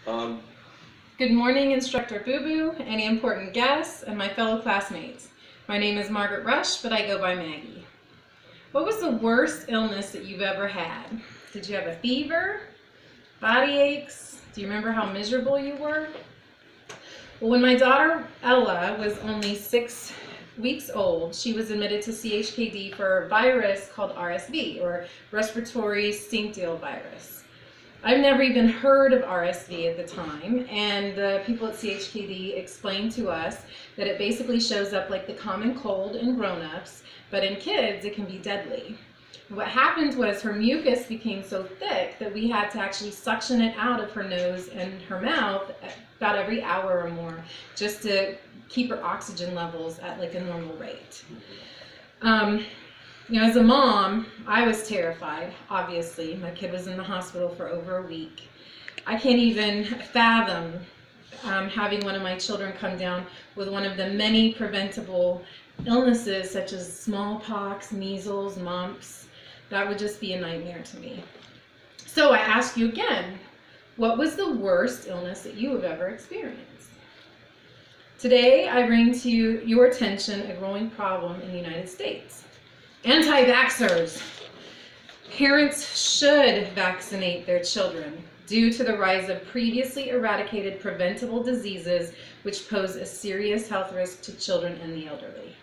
On. Good morning, Instructor Boo Boo, any important guests, and my fellow classmates. My name is Margaret Rush, but I go by Maggie. What was the worst illness that you've ever had? Did you have a fever? Body aches? Do you remember how miserable you were? Well, when my daughter Ella was only 6 weeks old, she was admitted to CHKD for a virus called RSV, or respiratory syncytial virus. I've never even heard of RSV at the time, and the people at CHKD explained to us that it basically shows up like the common cold in grown-ups, but in kids it can be deadly. What happened was her mucus became so thick that we had to actually suction it out of her nose and her mouth about every hour or more just to keep her oxygen levels at like a normal rate. As a mom, I was terrified, obviously. My kid was in the hospital for over a week. I can't even fathom having one of my children come down with one of the many preventable illnesses such as smallpox, measles, mumps. That would just be a nightmare to me. So I ask you again, what was the worst illness that you have ever experienced? Today, I bring to your attention a growing problem in the United States. Anti-vaxxers. Parents should vaccinate their children due to the rise of previously eradicated preventable diseases which pose a serious health risk to children and the elderly.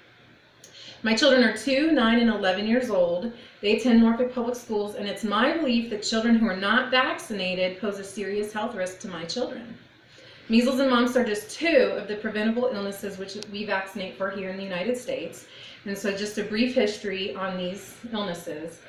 My children are 2, 9, and 11 years old. They attend Norfolk Public Schools, and it's my belief that children who are not vaccinated pose a serious health risk to my children. Measles and mumps are just 2 of the preventable illnesses which we vaccinate for here in the United States. And so just a brief history on these illnesses.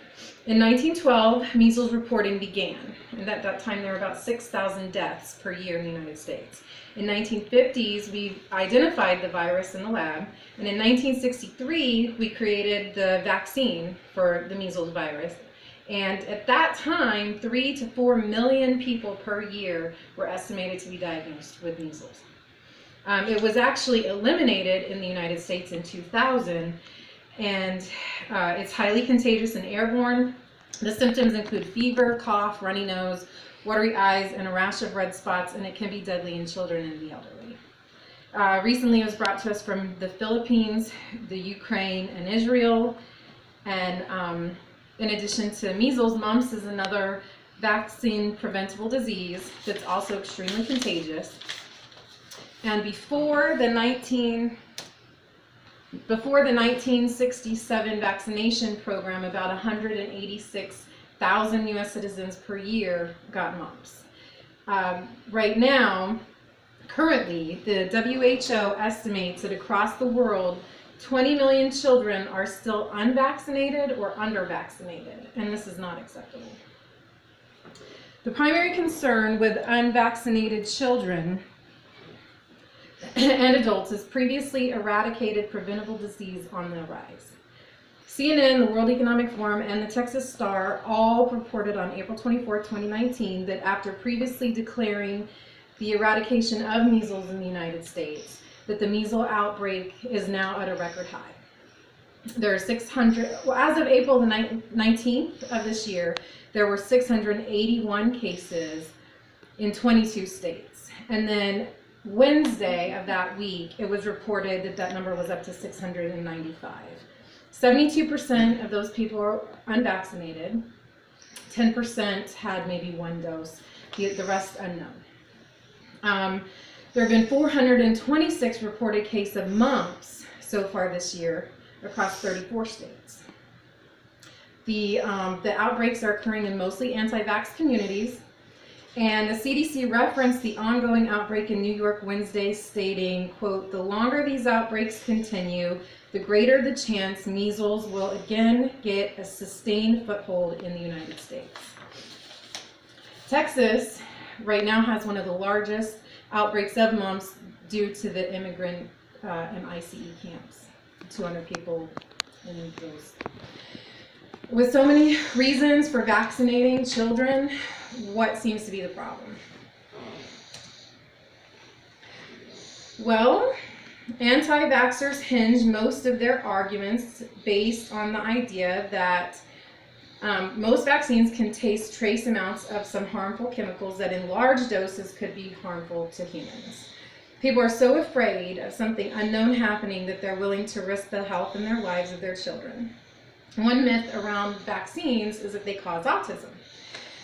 In 1912, measles reporting began, and at that time there were about 6,000 deaths per year in the United States. In 1950s, we identified the virus in the lab, and in 1963, we created the vaccine for the measles virus. And at that time, 3 to 4 million people per year were estimated to be diagnosed with measles. It was actually eliminated in the United States in 2000, and it's highly contagious and airborne. The symptoms include fever, cough, runny nose, watery eyes, and a rash of red spots, and it can be deadly in children and the elderly. Recently, it was brought to us from the Philippines, the Ukraine, and Israel, and in addition to measles, mumps is another vaccine preventable disease that's also extremely contagious. And before the 1967 vaccination program, about 186,000 U.S. citizens per year got mumps. Right now, currently, the WHO estimates that across the world, 20 million children are still unvaccinated or undervaccinated, and this is not acceptable. The primary concern with unvaccinated children and adults is previously eradicated preventable disease on the rise. CNN, the World Economic Forum, and the Texas Star all reported on April 24, 2019 that after previously declaring the eradication of measles in the United States, that the measles outbreak is now at a record high. There are as of April the 19th of this year, there were 681 cases in 22 states. And then Wednesday of that week, it was reported that that number was up to 695. 72% of those people are unvaccinated. 10% had maybe 1 dose, the rest unknown. There have been 426 reported cases of mumps so far this year across 34 states. The outbreaks are occurring in mostly anti-vax communities, and the CDC referenced the ongoing outbreak in New York Wednesday, stating, quote, "The longer these outbreaks continue, the greater the chance measles will again get a sustained foothold in the United States." Texas right now has one of the largest outbreaks of mumps due to the immigrant and ICE camps. 200 people in those. With so many reasons for vaccinating children, what seems to be the problem? Well, anti-vaxxers hinge most of their arguments based on the idea that Most vaccines contain trace amounts of some harmful chemicals that in large doses could be harmful to humans. People are so afraid of something unknown happening that they're willing to risk the health and their lives of their children. One myth around vaccines is that they cause autism.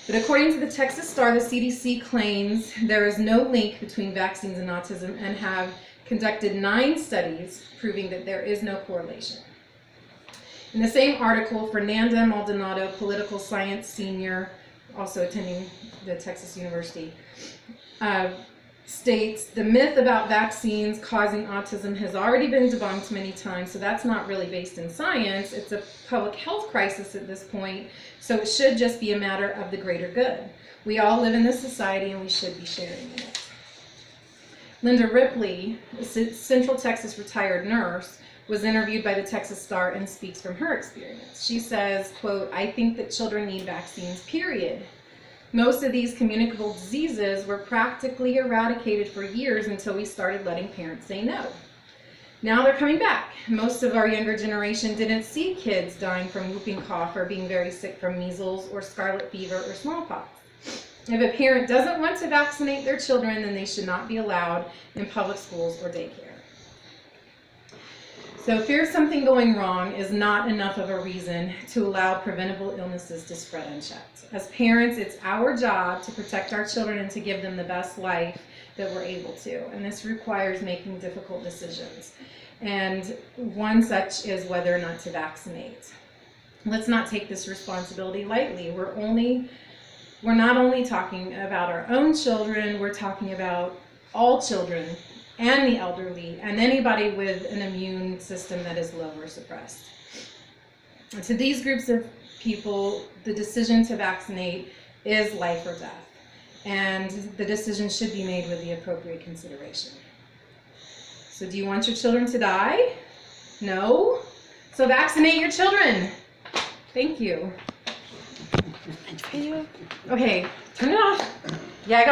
But according to the Texas Star, the CDC claims there is no link between vaccines and autism and have conducted 9 studies proving that there is no correlation. In the same article, Fernanda Maldonado, political science senior, also attending the Texas University, states the myth about vaccines causing autism has already been debunked many times, so that's not really based in science. It's a public health crisis at this point, so it should just be a matter of the greater good. We all live in this society and we should be sharing in it. Linda Ripley, a Central Texas retired nurse, was interviewed by the Texas Star and speaks from her experience. She says, quote, "I think that children need vaccines, period. Most of these communicable diseases were practically eradicated for years until we started letting parents say no. Now they're coming back. Most of our younger generation didn't see kids dying from whooping cough or being very sick from measles or scarlet fever or smallpox. If a parent doesn't want to vaccinate their children, then they should not be allowed in public schools or daycare." So fear of something going wrong is not enough of a reason to allow preventable illnesses to spread unchecked. As parents, it's our job to protect our children and to give them the best life that we're able to. And this requires making difficult decisions. And one such is whether or not to vaccinate. Let's not take this responsibility lightly. We're not only talking about our own children, we're talking about all children and the elderly, and anybody with an immune system that is low or suppressed. And to these groups of people, the decision to vaccinate is life or death, and the decision should be made with the appropriate consideration. So do you want your children to die? No? So vaccinate your children. Thank you. Okay, turn it off. Yeah, I got